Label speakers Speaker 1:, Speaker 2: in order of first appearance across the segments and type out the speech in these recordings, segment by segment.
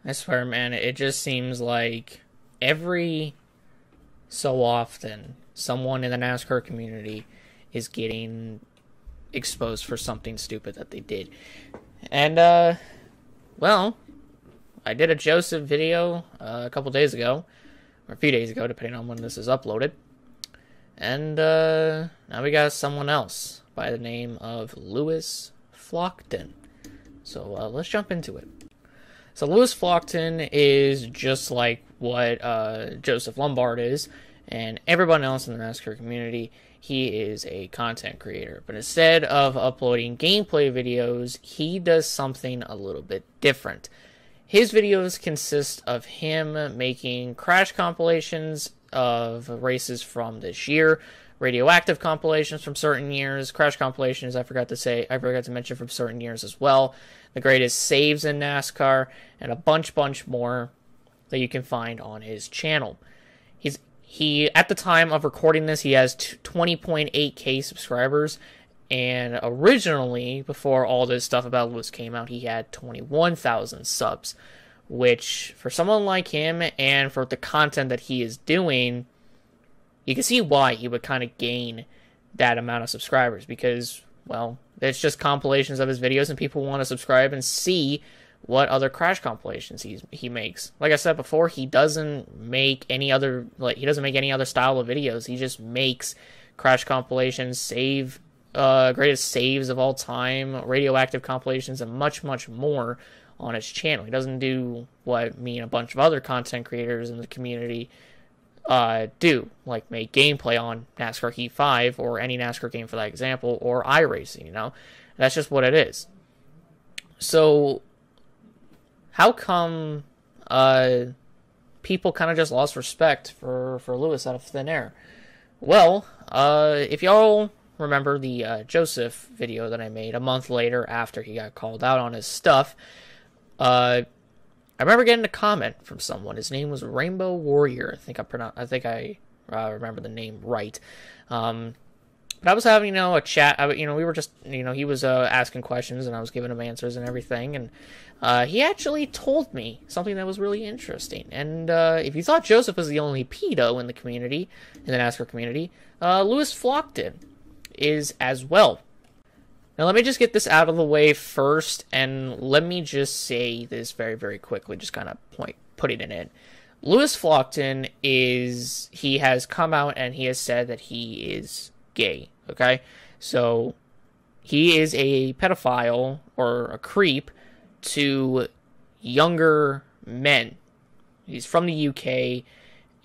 Speaker 1: I swear, man, it just seems like every so often someone in the NASCAR community is getting exposed for something stupid that they did. And, well, I did a Joseph video a couple days ago, or a few days ago, depending on when this is uploaded. And now we got someone else by the name of Lewis Flockton. So let's jump into it. So Lewis Flockton is just like what Joseph Lombard is, and everyone else in the NASCAR community. He is a content creator, but instead of uploading gameplay videos, he does something a little bit different. His videos consist of him making crash compilations of races from this year, radioactive compilations from certain years, crash compilations I forgot to mention from certain years as well, the greatest saves in NASCAR, and a bunch more that you can find on his channel. He at the time of recording this, he has 20.8k subscribers, and originally, before all this stuff about Lewis came out, he had 21,000 subs, which for someone like him and for the content that he is doing, you can see why he would kind of gain that amount of subscribers, because, well, it's just compilations of his videos and people want to subscribe and see what other crash compilations he makes. Like I said before, he doesn't make any other style of videos. He just makes crash compilations, greatest saves of all time, radioactive compilations, and much more on his channel. He doesn't do what me and a bunch of other content creators in the community do, like make gameplay on NASCAR Heat 5 or any NASCAR game for that example, or iRacing, you know? That's just what it is. So how come people kind of just lost respect for Lewis out of thin air? Well, if y'all remember the Joseph video that I made a month later after he got called out on his stuff, I remember getting a comment from someone. His name was Rainbow Warrior. I think I remember the name right. But I was having, a chat. We were just, he was asking questions and I was giving him answers and everything. And he actually told me something that was really interesting. And if you thought Joseph was the only pedo in the community, in the NASCAR community, Lewis Flockton is as well. Now let me just get this out of the way first, and let me just say this very quickly, just kind of putting it in. Lewis Flockton he has come out and he has said that he is gay, okay? So he is a pedophile or a creep to younger men. He's from the UK,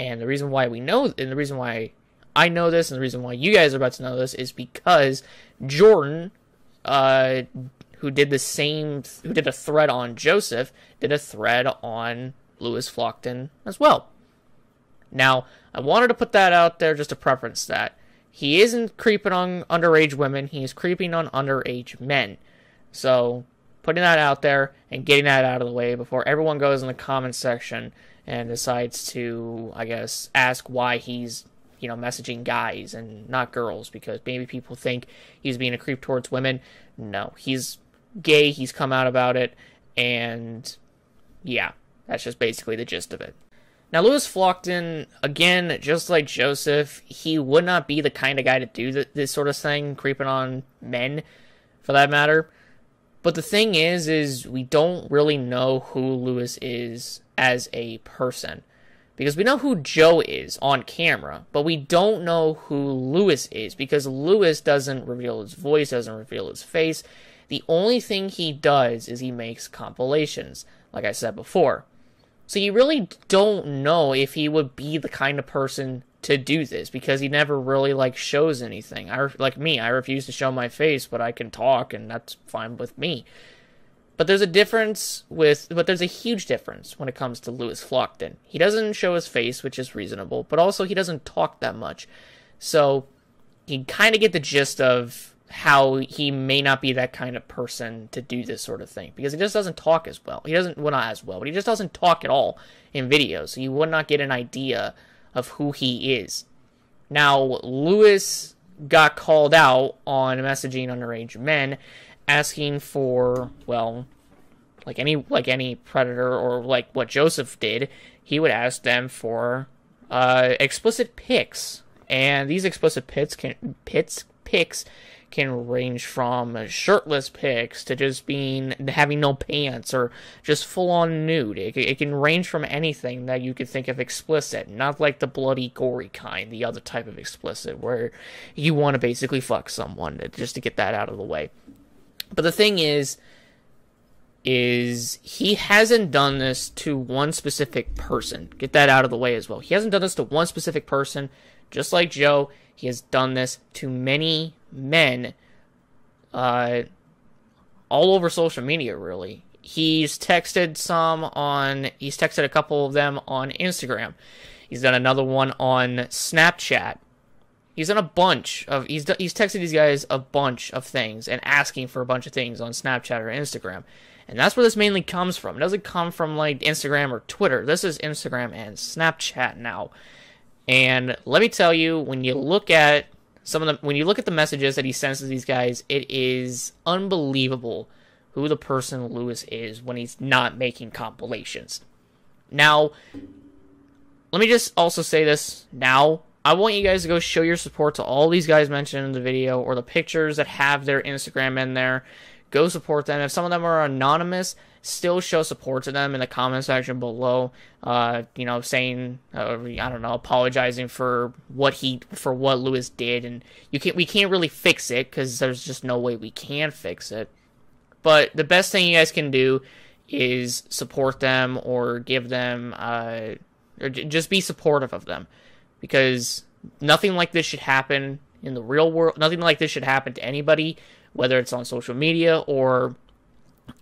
Speaker 1: and the reason why the reason why I know this, and the reason why you guys are about to know this, is because Jordan, who did a thread on Joseph, did a thread on Lewis Flockton as well. Now, I wanted to put that out there just to preference that. He isn't creeping on underage women, he's creeping on underage men. So, putting that out there and getting that out of the way before everyone goes in the comments section and decides to, I guess, ask why he's messaging guys and not girls, because maybe people think he's being a creep towards women. No, he's gay, he's come out about it, and yeah, that's just basically the gist of it. Now, Lewis Flockton, again, just like Joseph, he would not be the kind of guy to do this sort of thing, creeping on men, for that matter. But the thing is we don't really know who Lewis is as a person. Because we know who Joe is on camera, but we don't know who Lewis is, because Lewis doesn't reveal his voice, doesn't reveal his face. The only thing he does is he makes compilations, like I said before. So you really don't know if he would be the kind of person to do this, because he never really, shows anything. Like me, I refuse to show my face, but I can talk, and that's fine with me. But there's a huge difference when it comes to Lewis Flockton. He doesn't show his face, which is reasonable, but also he doesn't talk that much. So you kind of get the gist of how he may not be that kind of person to do this sort of thing, because he just doesn't talk as well. Not as well, but he just doesn't talk at all in videos, so you would not get an idea of who he is. Now, Lewis got called out on messaging underage men, asking for, like any predator, or like what Joseph did, he would ask them for explicit pics, and these explicit pics can range from shirtless pics to just having no pants or just full-on nude. It can range from anything that you could think of explicit, not like the bloody, gory kind, the other type of explicit where you want to basically fuck someone, just to get that out of the way. But the thing is he hasn't done this to one specific person. Get that out of the way as well. He hasn't done this to one specific person. Just like Joe, he has done this to many men all over social media, really. He's texted a couple of them on Instagram. He's done another one on Snapchat. He's done a bunch of, he's texted these guys a bunch of things and asking for a bunch of things on Snapchat or Instagram. And that's where this mainly comes from. It doesn't come from like Instagram or Twitter. This is Instagram and Snapchat now. And let me tell you, when you look at the messages that he sends to these guys, it is unbelievable who the person Lewis is when he's not making compilations. Now, let me just also say this now. I want you guys to go show your support to all these guys mentioned in the video, or the pictures that have their Instagram in there. Go support them. If some of them are anonymous, still show support to them in the comment section below. Saying, I don't know, apologizing for what Lewis did, and we can't really fix it because there's just no way we can fix it. But the best thing you guys can do is support them, or give them, or just be supportive of them, because nothing like this should happen in the real world. Nothing like this should happen to anybody, whether it's on social media or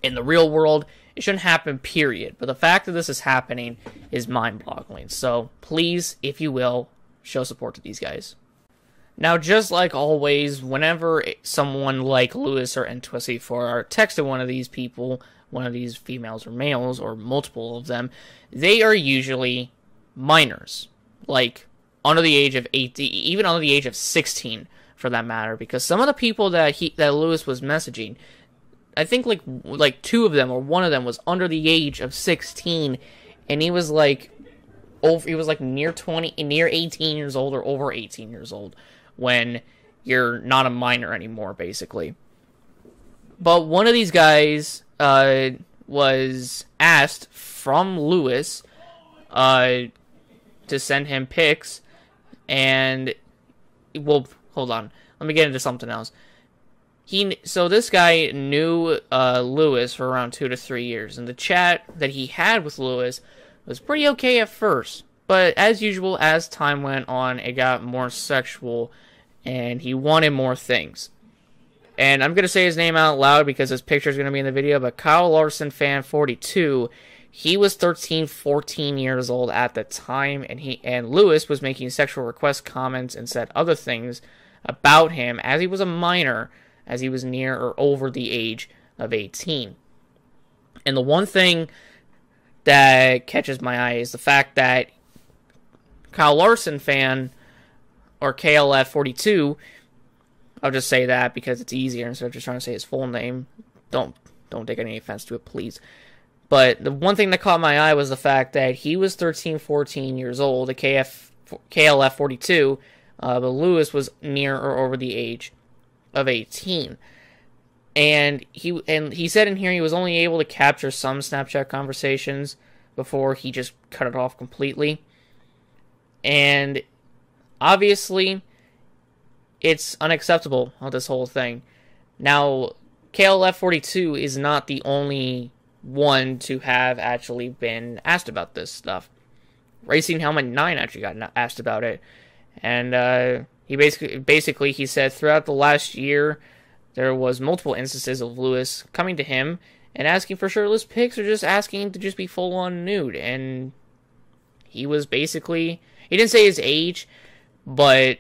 Speaker 1: in the real world. It shouldn't happen, period. But the fact that this is happening is mind-boggling. So please, if you will, show support to these guys. Now, just like always, whenever someone like Lewis or N24 texted one of these people, one of these females or males, or multiple of them, they are usually minors. Like, under the age of 18, even under the age of 16, for that matter, because some of the people that Lewis was messaging, I think like two of them or one of them was under the age of 16, and he was like near 18 years old or over 18 years old, when you're not a minor anymore, basically. But one of these guys was asked from Lewis to send him pics, and, well, hold on, let me get into something else. So this guy knew Lewis for around 2 to 3 years, and the chat that he had with Lewis was pretty okay at first. But as usual, as time went on, it got more sexual, and he wanted more things. And I'm going to say his name out loud because his picture is going to be in the video, but Kyle Larson Fan 42, he was 13, 14 years old at the time, and Lewis was making sexual request comments and said other things about him as he was a minor, as he was near or over the age of 18. And the one thing that catches my eye is the fact that Kyle Larson Fan, or KLF42, I'll just say that because it's easier instead of just trying to say his full name. Don't take any offense to it, please. But the one thing that caught my eye was the fact that he was 13, 14 years old, a KLF42, but Lewis was near or over the age of 18. And he said in here he was only able to capture some Snapchat conversations before he just cut it off completely. And obviously, it's unacceptable on this whole thing. Now, KLF42 is not the only one to have actually been asked about this stuff. Racing Helmet 9 actually got asked about it. And he basically he said throughout the last year, there was multiple instances of Lewis coming to him and asking for shirtless pics, or just asking to just be full-on nude. And he was basically, he didn't say his age, but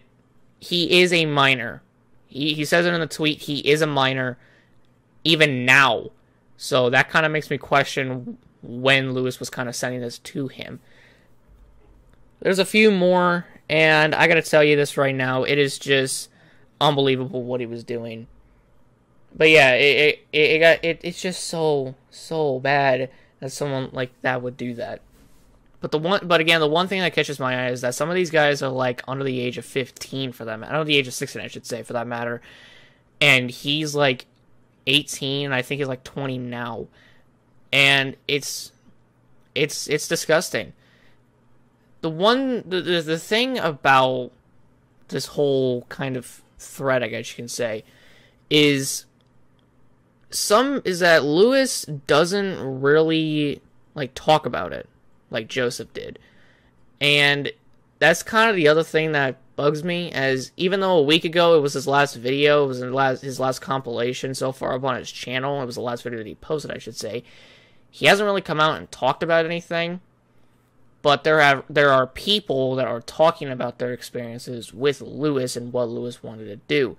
Speaker 1: he is a minor. He says it in the tweet, he is a minor, even now. So that kind of makes me question when Lewis was kind of sending this to him. There's a few more, and I gotta tell you this right now, it is just unbelievable what he was doing. But yeah, it's just so bad that someone like that would do that. But again, the one thing that catches my eye is that some of these guys are like under the age of 15 for that matter. Under the age of 16, I should say, for that matter. And he's like 18. I think he's like 20 now, and it's disgusting. The thing about this whole kind of thread, I guess you can say, is that Lewis doesn't really like talk about it like Joseph did. And that's kind of the other thing that bugs me, as even though a week ago it was his last video, it was his last compilation so far up on his channel, it was the last video that he posted, I should say, he hasn't really come out and talked about anything. But there are people that are talking about their experiences with Lewis and what Lewis wanted to do.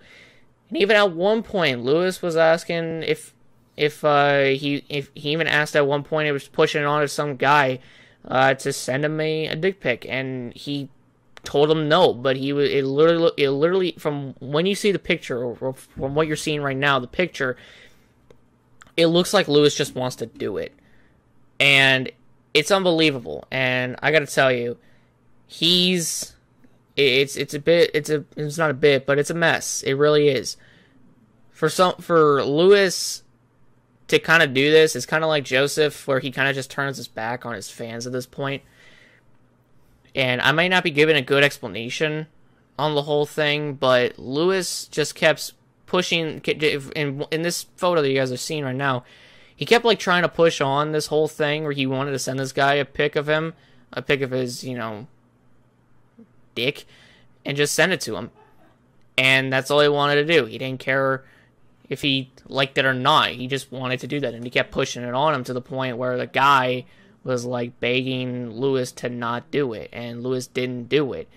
Speaker 1: And even at one point, Lewis was asking if he even asked at one point, he was pushing it on to some guy to send him a dick pic, and he told him no. But it literally from when you see the picture, or from what you're seeing right now, the picture, it looks like Lewis just wants to do it, and it's unbelievable. And I gotta tell you, it's not a bit, but it's a mess. It really is. For Lewis to kind of do this, it's kind of like Joseph, where he kind of just turns his back on his fans at this point. And I might not be giving a good explanation on the whole thing, but Lewis just kept pushing. In this photo that you guys are seeing right now, he kept like trying to push on this whole thing where he wanted to send this guy a pic of his, dick, and just send it to him. And that's all he wanted to do. He didn't care if he liked it or not. He just wanted to do that, and he kept pushing it on him to the point where the guy was like begging Lewis to not do it, and Lewis didn't do it.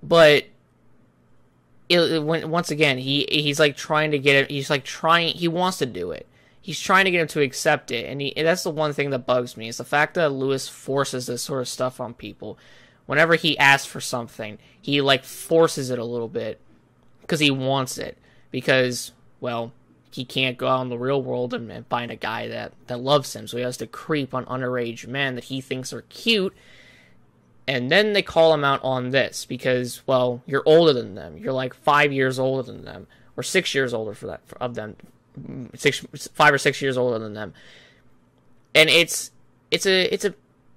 Speaker 1: But once again, he's like trying to get it. He wants to do it. He's trying to get him to accept it, and that's the one thing that bugs me, is the fact that Lewis forces this sort of stuff on people. Whenever he asks for something, he like forces it a little bit because he wants it. Because, well, he can't go out in the real world and find a guy that loves him, so he has to creep on underage men that he thinks are cute. And then they call him out on this because, well, you're older than them. You're like 5 years older than them, or 6 years older of them, 5 or 6 years older than them. And it's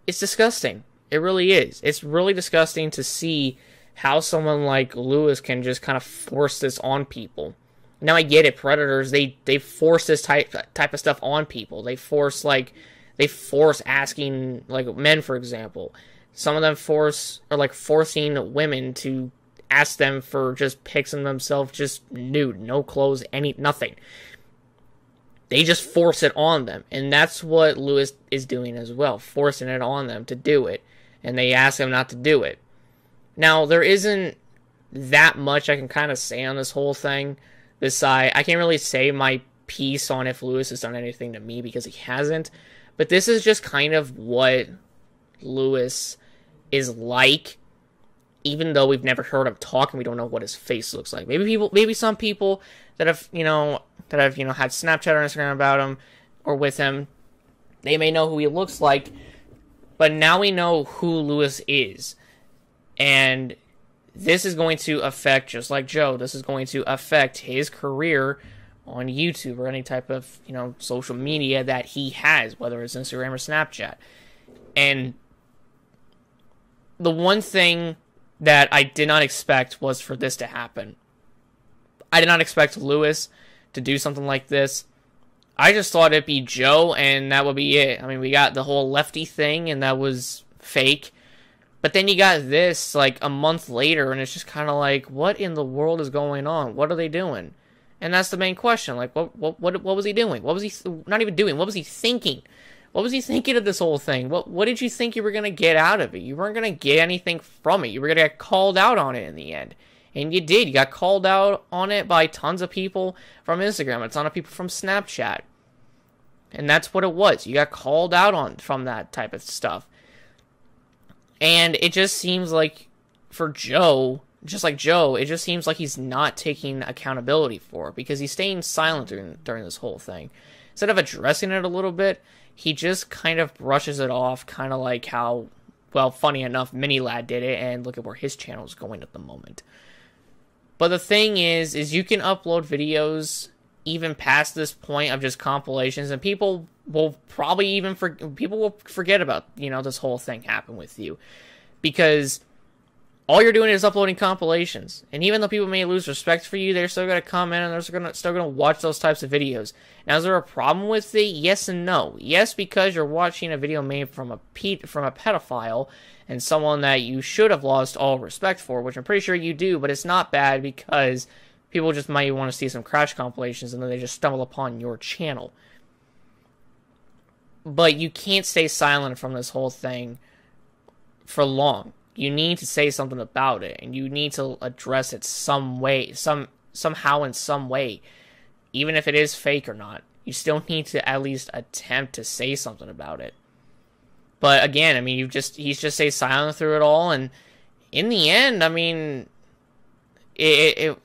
Speaker 1: disgusting. It really is. It's really disgusting to see how someone like Lewis can just kind of force this on people. Now I get it, predators, they force this type of stuff on people. They force asking, like men, for example. Some of them forcing women to ask them for just pics of themselves, just nude, no clothes, nothing. They just force it on them, and that's what Lewis is doing as well, forcing it on them to do it, and they ask him not to do it. Now, there isn't that much I can kind of say on this whole thing. I can't really say my piece on if Lewis has done anything to me, because he hasn't. But this is just kind of what Lewis is like, even though we've never heard him talk and we don't know what his face looks like. Maybe some people that have had Snapchat or Instagram about him or with him, they may know who he looks like. But now we know who Lewis is. And this is going to affect, just like Joe, this is going to affect his career on YouTube or any type of, social media that he has, whether it's Instagram or Snapchat. And the one thing that I did not expect was for this to happen. I did not expect Lewis to do something like this. I just thought it'd be Joe, and that would be it. I mean, we got the whole lefty thing, and that was fake. But then you got this, like, a month later, and it's just kind of like, what in the world is going on? What are they doing? And that's the main question. Like, what was he doing? What was he not even doing? What was he thinking? What was he thinking of this whole thing? What did you think you were going to get out of it? You weren't going to get anything from it. You were going to get called out on it in the end. And you did. You got called out on it by tons of people from Instagram, a ton of people from Snapchat. And that's what it was. You got called out on from that type of stuff. And it just seems like for Joe, just like Joe, it just seems like he's not taking accountability for it, because he's staying silent during this whole thing. Instead of addressing it a little bit, he just kind of brushes it off, kind of like how, well, funny enough, Mini Lad did it, and look at where his channel is going at the moment. But the thing is you can upload videos even past this point of just compilations, and people will probably even forget about, you know, this whole thing happened with you, because all you're doing is uploading compilations. And even though people may lose respect for you, they're still going to come in and they're still going to watch those types of videos. Now, is there a problem with it? Yes and no. Yes, because you're watching a video made from a pedophile and someone that you should have lost all respect for, which I'm pretty sure you do, but it's not bad because people just might want to see some crash compilations and then they just stumble upon your channel. But you can't stay silent from this whole thing for long. You need to say something about it, and you need to address it some way, somehow in some way. Even if it is fake or not, you still need to at least attempt to say something about it. But again, I mean, he's just stayed silent through it all, and in the end, I mean,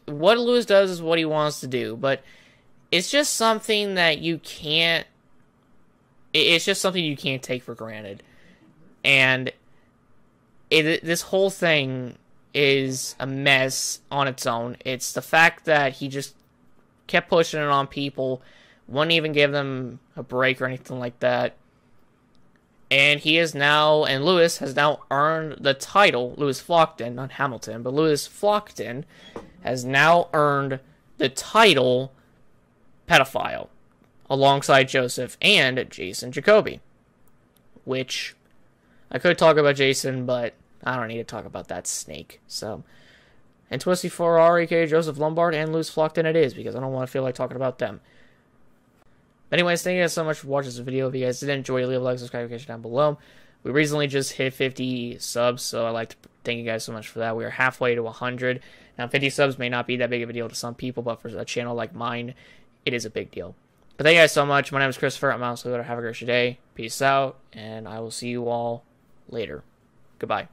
Speaker 1: what Lewis does is what he wants to do, but it's just something that you can't. It's just something you can't take for granted, and this whole thing is a mess on its own. It's the fact that he just kept pushing it on people, wouldn't even give them a break or anything like that. And Lewis has now earned the title, Lewis Flockton, not Hamilton, but Lewis Flockton has now earned the title pedophile, alongside Joseph and Jason Jacoby. Which, I could talk about Jason, but I don't need to talk about that snake. So, and Twisty4R, aka Joseph Lombard, and Lewis Flockton it is, because I don't want to feel like talking about them. But anyways, thank you guys so much for watching this video. If you guys did enjoy, leave a like, subscribe, down below. We recently just hit 50 subs, so I'd like to thank you guys so much for that. We are halfway to 100. Now, 50 subs may not be that big of a deal to some people, but for a channel like mine, it is a big deal. But thank you guys so much. My name is Christopher. I'm out, so have a great day. Peace out, and I will see you all later. Goodbye.